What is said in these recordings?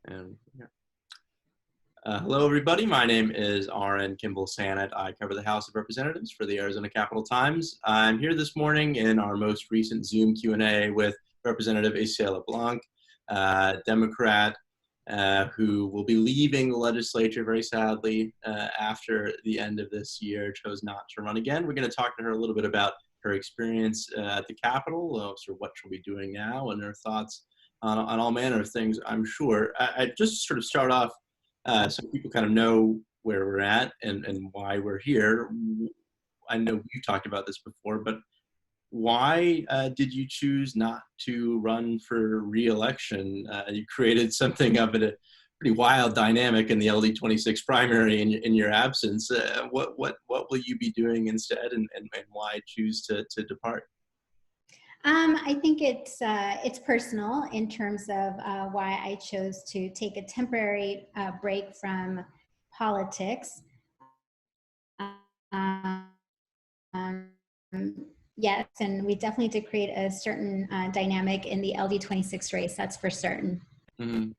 And yeah. Hello, everybody. My name is R.N. Kimball Sannett. I cover the House of Representatives for the Arizona Capitol Times. I'm here this morning in our most recent Zoom Q&A with Representative Isela Blanc, Democrat, who will be leaving the legislature very sadly after the end of this year, chose not to run again. We're going to talk to her a little bit about her experience at the Capitol, sort of what she'll be doing now, and her thoughts on all manner of things, I'm sure. I just sort of start off so people kind of know where we're at and why we're here. I know you talked about this before, but why did you choose not to run for re-election? You created something of a pretty wild dynamic in the LD26 primary in your absence. What will you be doing instead, and why choose to depart? I think it's personal in terms of why I chose to take a temporary break from politics. Yes, and we definitely did create a certain dynamic in the LD26 race, that's for certain. Mm-hmm.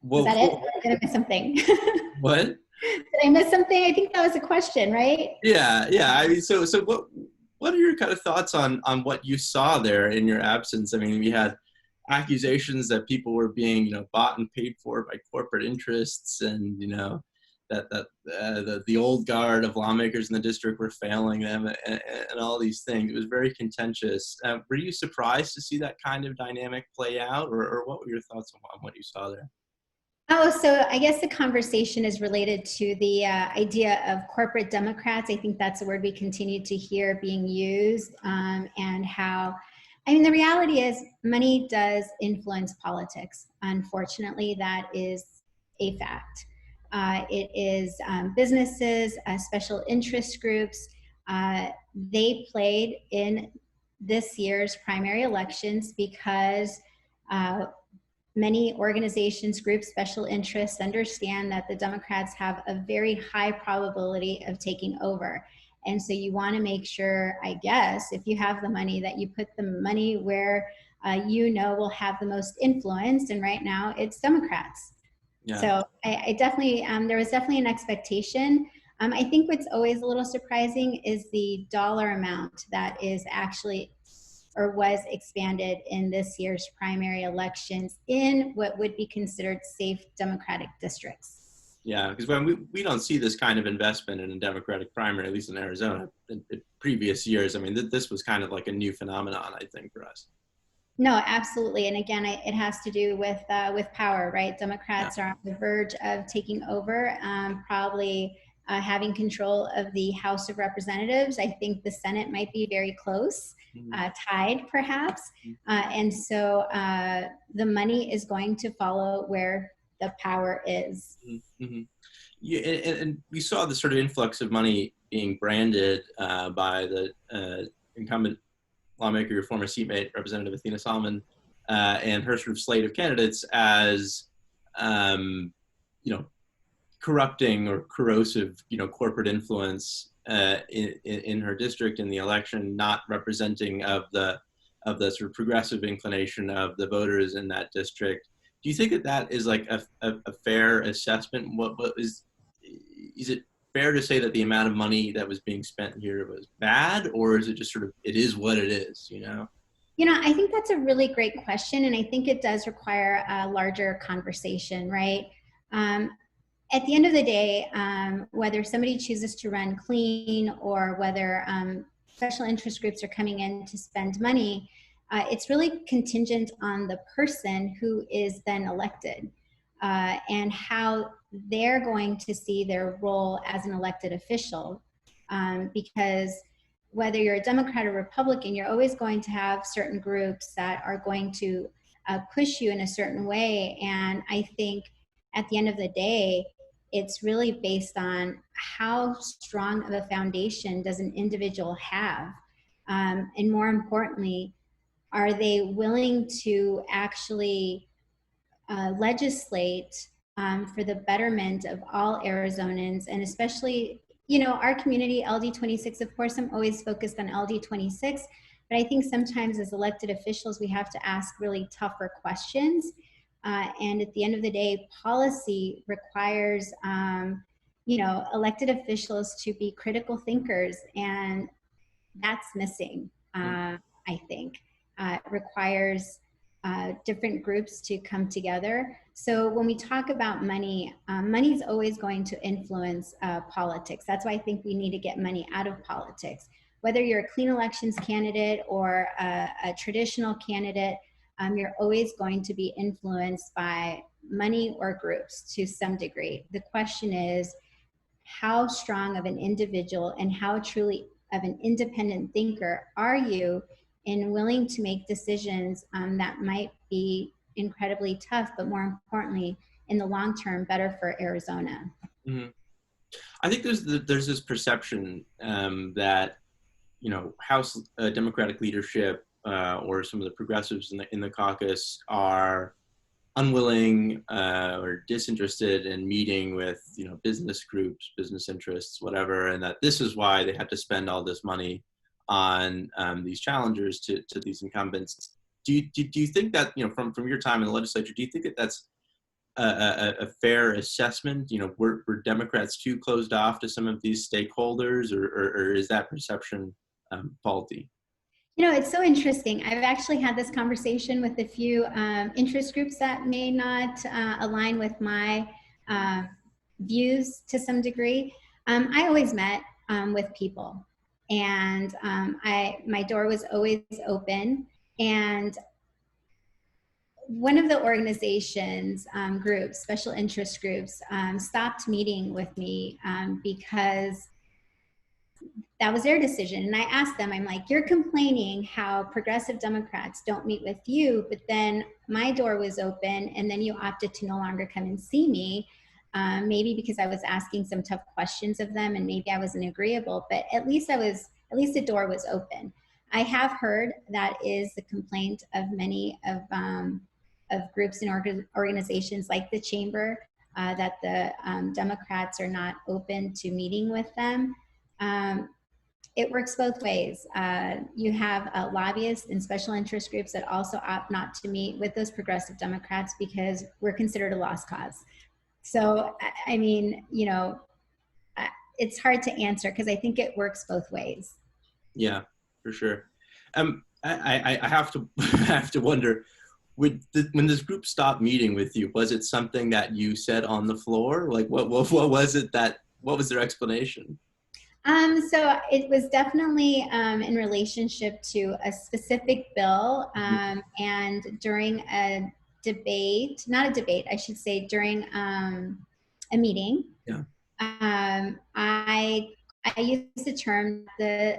Was that it? Did I miss something? What? Did I miss something? I think that was a question, right? Yeah. I mean, so what are your kind of thoughts on what you saw there in your absence? I mean, we had accusations that people were being, bought and paid for by corporate interests, and that the old guard of lawmakers in the district were failing them, and all these things. It was very contentious. Were you surprised to see that kind of dynamic play out, or what were your thoughts on what you saw there? Oh, so I guess the conversation is related to the idea of corporate Democrats. I think that's a word we continue to hear being used, and how, I mean, the reality is money does influence politics. Unfortunately, that is a fact. It is businesses, special interest groups, they played in this year's primary elections because many organizations, groups, special interests understand that the Democrats have a very high probability of taking over. And so you want to make sure, I guess, if you have the money, that you put the money where will have the most influence. And right now it's Democrats. Yeah. So I definitely, there was definitely an expectation. I think what's always a little surprising is the dollar amount that is actually or was expanded in this year's primary elections in what would be considered safe Democratic districts. Yeah, because when we don't see this kind of investment in a Democratic primary, at least in Arizona, in previous years. I mean, this was kind of like a new phenomenon, I think, for us. No, absolutely. And again, it has to do with power, right? Democrats are on the verge of taking over, probably having control of the House of Representatives. I think the Senate might be very close, tied perhaps. And so the money is going to follow where the power is. Mm-hmm. Yeah, and we saw the sort of influx of money being branded by the incumbent lawmaker, your former seatmate, Representative Athena Solomon, and her sort of slate of candidates as, corrupting or corrosive, corporate influence in her district in the election, not representing of the sort of progressive inclination of the voters in that district. Do you think that is like a fair assessment? What is it fair to say that the amount of money that was being spent here was bad, or is it just sort of, it is what it is, I think that's a really great question, and I think it does require a larger conversation, right? At the end of the day, whether somebody chooses to run clean or whether special interest groups are coming in to spend money, it's really contingent on the person who is then elected and how they're going to see their role as an elected official. Because whether you're a Democrat or Republican, you're always going to have certain groups that are going to push you in a certain way. And I think at the end of the day, it's really based on how strong of a foundation does an individual have? And more importantly, are they willing to actually legislate for the betterment of all Arizonans, and especially, our community, LD26, of course, I'm always focused on LD26, but I think sometimes as elected officials, we have to ask really tougher questions And at the end of the day, policy requires, elected officials to be critical thinkers, and that's missing, I think. It requires different groups to come together. So when we talk about money, money is always going to influence politics. That's why I think we need to get money out of politics. Whether you're a clean elections candidate or a traditional candidate, you're always going to be influenced by money or groups to some degree. The question is, how strong of an individual and how truly of an independent thinker are you in willing to make decisions that might be incredibly tough, but more importantly, in the long term, better for Arizona? Mm-hmm. I think there's this perception that House Democratic leadership or some of the progressives in the caucus are unwilling or disinterested in meeting with business groups, business interests, whatever, and that this is why they had to spend all this money on these challengers to these incumbents. Do you think that from your time in the legislature, do you think that that's a fair assessment? Were Democrats too closed off to some of these stakeholders, or is that perception faulty? It's so interesting. I've actually had this conversation with a few interest groups that may not align with my views to some degree. I always met with people, and my door was always open. And one of the organizations, groups, special interest groups, stopped meeting with me because that was their decision. And I asked them, I'm like, you're complaining how progressive Democrats don't meet with you, but then my door was open and then you opted to no longer come and see me. Maybe because I was asking some tough questions of them and maybe I wasn't agreeable, but at least the door was open. I have heard that is the complaint of many of groups and organizations like the Chamber, that the Democrats are not open to meeting with them. It works both ways. You have lobbyists and special interest groups that also opt not to meet with those progressive Democrats because we're considered a lost cause. So, I mean, it's hard to answer because I think it works both ways. Yeah, for sure. I have to have to wonder, when this group stopped meeting with you, was it something that you said on the floor? Like, what was it what was their explanation? So it was definitely in relationship to a specific bill, and during a debate, not a debate, I should say, during a meeting. Yeah. I used the term that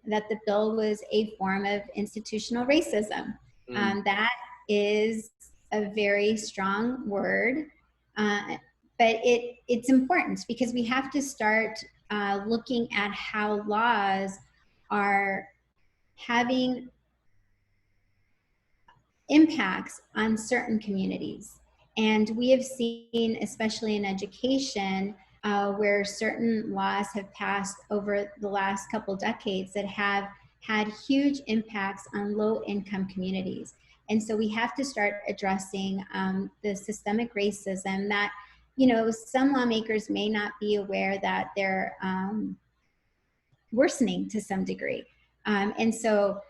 the bill was a form of institutional racism. That is a very strong word, but it's important because we have to start looking at how laws are having impacts on certain communities. And we have seen, especially in education, where certain laws have passed over the last couple decades that have had huge impacts on low-income communities. And so we have to start addressing the systemic racism that some lawmakers may not be aware that they're worsening to some degree. And so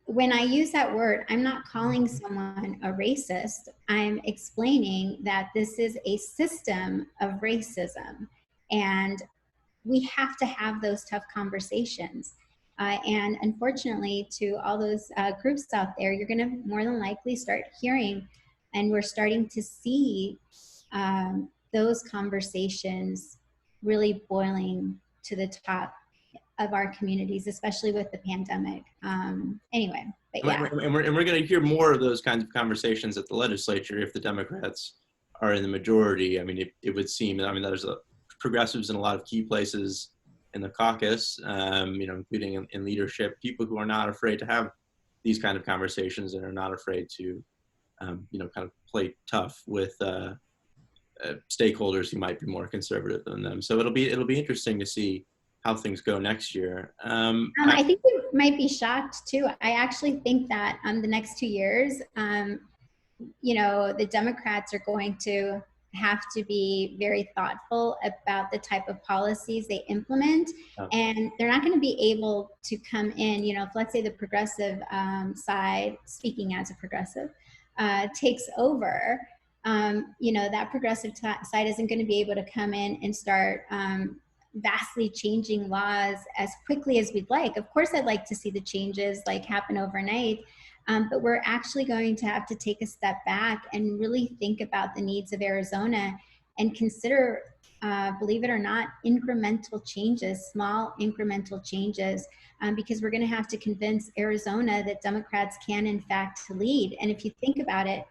when I use that word, I'm not calling someone a racist. I'm explaining that this is a system of racism. And we have to have those tough conversations. And unfortunately, to all those groups out there, you're going to more than likely start hearing, and we're starting to see those conversations really boiling to the top of our communities, especially with the pandemic. Anyway, but yeah. And we're going to hear more of those kinds of conversations at the legislature if the Democrats are in the majority. I mean, it would seem, there's progressives in a lot of key places in the caucus, including in leadership, people who are not afraid to have these kind of conversations and are not afraid to, kind of play tough with stakeholders who might be more conservative than them. So it'll be interesting to see how things go next year. I think we might be shocked too. I actually think that the next 2 years, the Democrats are going to have to be very thoughtful about the type of policies they implement. Oh. And they're not going to be able to come in, if let's say the progressive side, speaking as a progressive, takes over, that progressive side isn't going to be able to come in and start vastly changing laws as quickly as we'd like. Of course, I'd like to see the changes like happen overnight. But we're actually going to have to take a step back and really think about the needs of Arizona and consider, believe it or not, incremental changes, small incremental changes, because we're going to have to convince Arizona that Democrats can in fact lead. And if you think about it,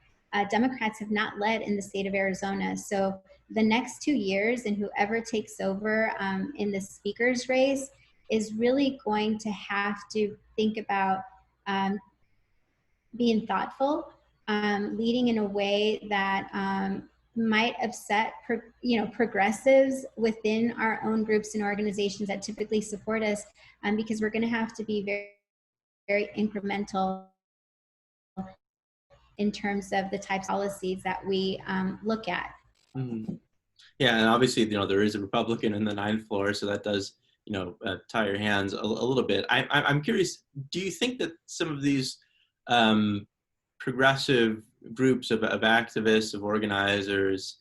Democrats have not led in the state of Arizona. So the next 2 years and whoever takes over in the speaker's race is really going to have to think about being thoughtful, leading in a way that might upset progressives within our own groups and organizations that typically support us, because we're going to have to be very, very incremental in terms of the types of policies that we look at. Mm-hmm. Yeah, and obviously, there is a Republican in the ninth floor, so that does, tie your hands a little bit. I'm curious, do you think that some of these progressive groups of activists, of organizers,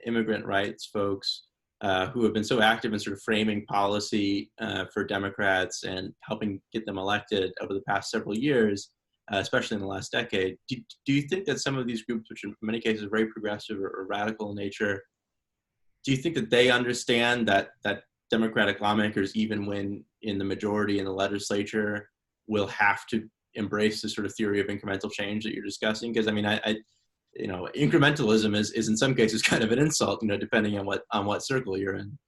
immigrant rights folks who have been so active in sort of framing policy for Democrats and helping get them elected over the past several years, especially in the last decade, do you think that some of these groups, which in many cases are very progressive or radical in nature, do you think that they understand that Democratic lawmakers, even when in the majority in the legislature, will have to embrace the sort of theory of incremental change that you're discussing? Because I mean, incrementalism is in some cases kind of an insult, depending on what circle you're in.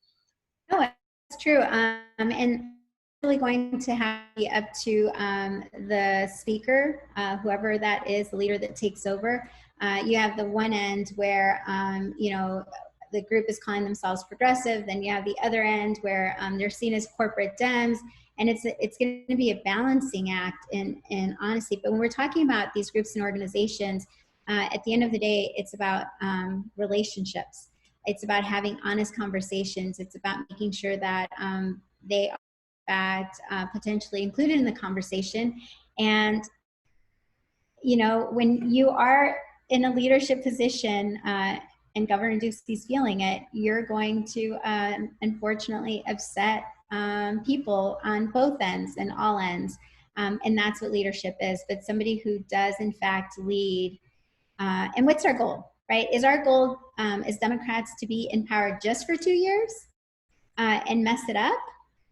No, that's true. And really going to have to be up to the speaker, whoever that is, the leader that takes over. You have the one end where, the group is calling themselves progressive. Then you have the other end where they're seen as corporate Dems. And it's going to be a balancing act in honesty. But when we're talking about these groups and organizations, at the end of the day, it's about relationships. It's about having honest conversations. It's about making sure that they are potentially included in the conversation. And, when you are in a leadership position, and Governor Ducey's feeling it, you're going to unfortunately upset people on both ends and all ends. And that's what leadership is. But somebody who does in fact lead. And what's our goal, right? Is our goal as Democrats to be in power just for 2 years and mess it up?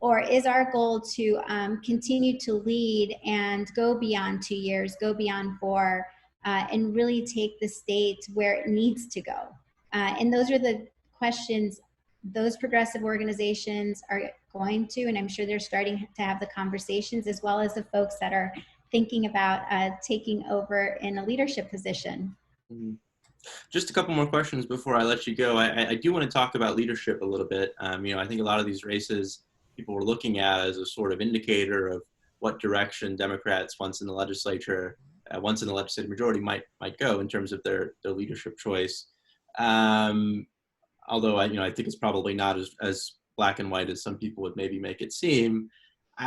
Or is our goal to continue to lead and go beyond 2 years, go beyond 4, and really take the state where it needs to go? And those are the questions those progressive organizations are going to, and I'm sure they're starting to have the conversations, as well as the folks that are thinking about taking over in a leadership position. Mm-hmm. Just a couple more questions before I let you go. I do want to talk about leadership a little bit. I think a lot of these races people were looking at as a sort of indicator of what direction Democrats, once in the legislature, once in the legislative majority, might go in terms of their leadership choice. Although I think it's probably not as black and white as some people would maybe make it seem.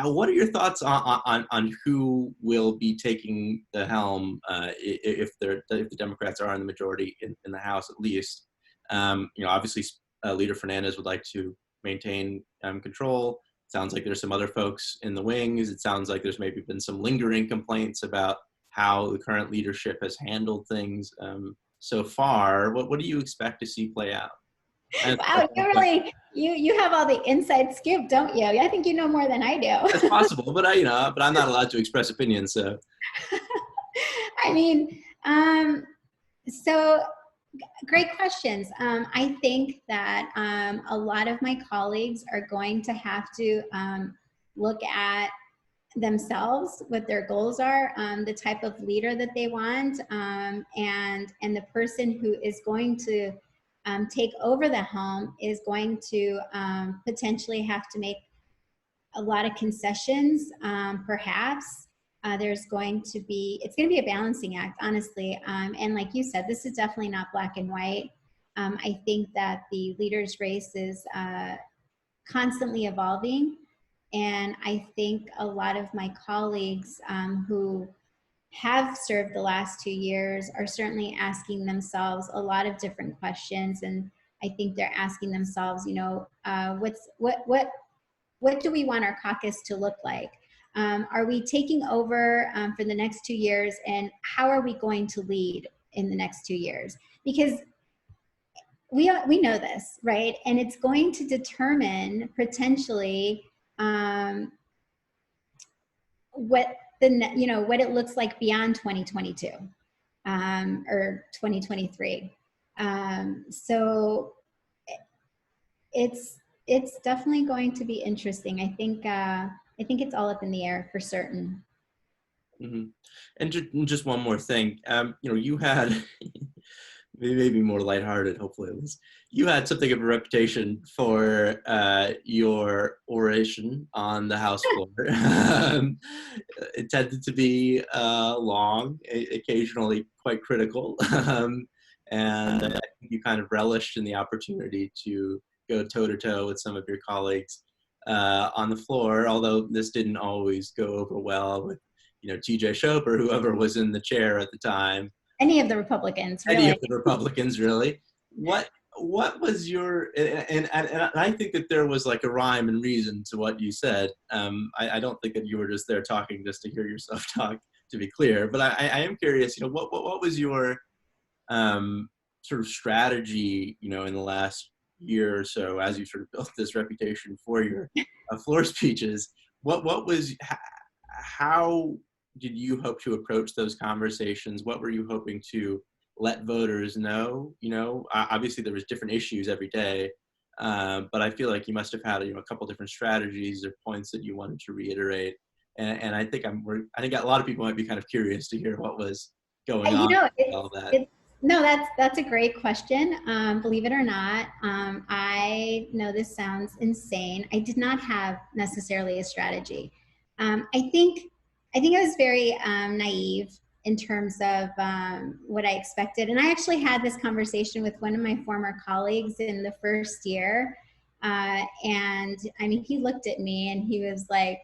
What are your thoughts on who will be taking the helm if the Democrats are in the majority in the House at least? Obviously, Leader Fernandez would like to maintain control. It sounds like there's some other folks in the wings. It sounds like there's maybe been some lingering complaints about how the current leadership has handled things so far. What do you expect to see play out? Wow, you have all the inside scoop, don't you? I think you know more than I do. That's possible, but I'm not allowed to express opinions, so. I mean, so great questions. I think that a lot of my colleagues are going to have to look at themselves, what their goals are, the type of leader that they want, and the person who is going to take over the helm is going to potentially have to make a lot of concessions, perhaps, There's going to be, it's going to be a balancing act, honestly. And like you said, this is definitely not black and white. I think that the leaders race is constantly evolving. And I think a lot of my colleagues who have served the last 2 years are certainly asking themselves a lot of different questions. And I think they're asking themselves, you know, what do we want our caucus to look like? Are we taking over for the next 2 years, and how are we going to lead in the next 2 years? Because we know this, right? And it's going to determine potentially what what it looks like beyond 2022 or 2023. So it's definitely going to be interesting. I think it's all up in the air for certain. Mm-hmm. And just one more thing, you had maybe more lighthearted, hopefully at least. You had something of a reputation for your oration on the House floor. It tended to be long, occasionally quite critical, and I think you kind of relished in the opportunity to go toe-to-toe with some of your colleagues on the floor, although this didn't always go over well with TJ Shope or whoever was in the chair at the time. Any of the Republicans, really. Any of the Republicans, really. What was your, and I think that there was like a rhyme and reason to what you said. I don't think that you were just there talking just to hear yourself talk, to be clear. But I am curious, what was your sort of strategy, in the last year or so as you sort of built this reputation for your floor speeches? What was, how did you hope to approach those conversations? What were you hoping to let voters know? Obviously there was different issues every day, but I feel like you must have had a couple different strategies or points that you wanted to reiterate. And I think I think a lot of people might be kind of curious to hear what was going on with all that. No, that's a great question. Believe it or not, I know this sounds insane. I did not have necessarily a strategy. I think I was very naive in terms of what I expected. And I actually had this conversation with one of my former colleagues in the first year. And I mean, he looked at me and he was like,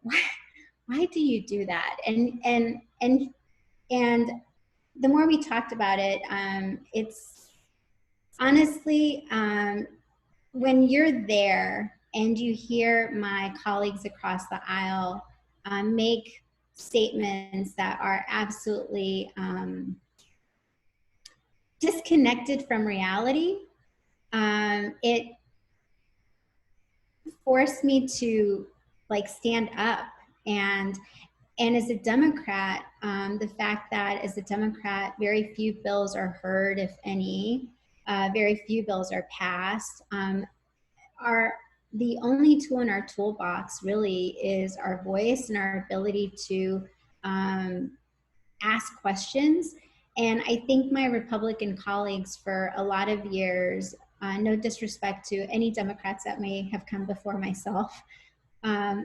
why do you do that? And the more we talked about it, it's honestly, when you're there and you hear my colleagues across the aisle make statements that are absolutely disconnected from reality, it forced me to stand up. And as a Democrat, the fact that as a Democrat, very few bills are heard, if any, very few bills are passed, are the only tool in our toolbox really is our voice and our ability to ask questions. And I think my Republican colleagues for a lot of years, no disrespect to any Democrats that may have come before myself,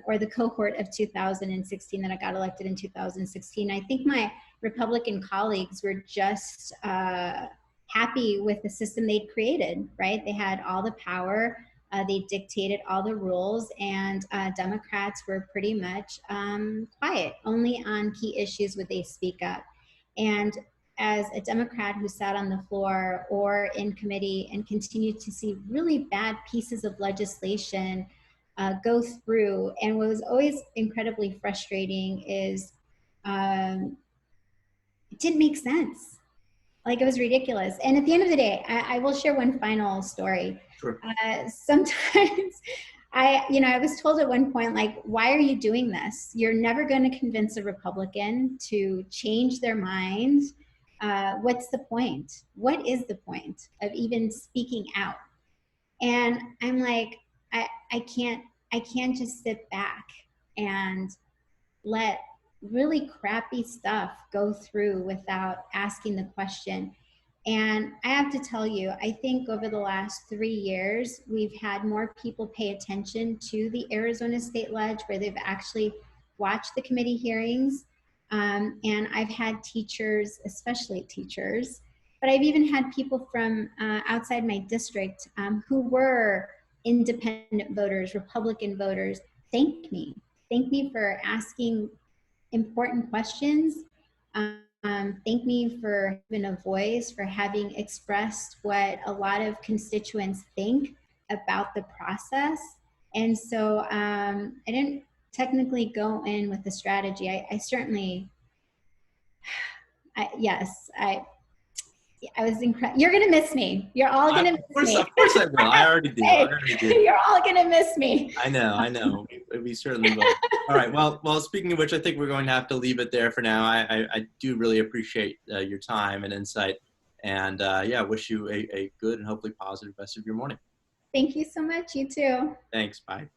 or the cohort of 2016 that I got elected in 2016, I think my Republican colleagues were just happy with the system they'd created, right? They had all the power. They dictated all the rules, and Democrats were pretty much quiet. Only on key issues would they speak up. And as a Democrat who sat on the floor or in committee and continued to see really bad pieces of legislation go through, and what was always incredibly frustrating is it didn't make sense. It was ridiculous. And at the end of the day, I will share one final story. Sure. Sometimes I was told at one point, why are you doing this? You're never going to convince a Republican to change their mind. What's the point? What is the point of even speaking out? And I'm like, I can't just sit back and let really crappy stuff go through without asking the question. And I have to tell you, I think over the last 3 years, we've had more people pay attention to the Arizona State Ledge, where they've actually watched the committee hearings, and I've had teachers, especially teachers, but I've even had people from outside my district who were independent voters, Republican voters, thank me for asking important questions. Thank me for having a voice, for having expressed what a lot of constituents think about the process. And so I didn't technically go in with a strategy. I certainly, yes, I was incredible. You're going to miss me. You're all going to miss me. Of course I will. I already do. You're all going to miss me. I know. We certainly will. All right. Well, speaking of which, I think we're going to have to leave it there for now. I do really appreciate your time and insight. And yeah, wish you a good and hopefully positive rest of your morning. Thank you so much. You too. Thanks. Bye.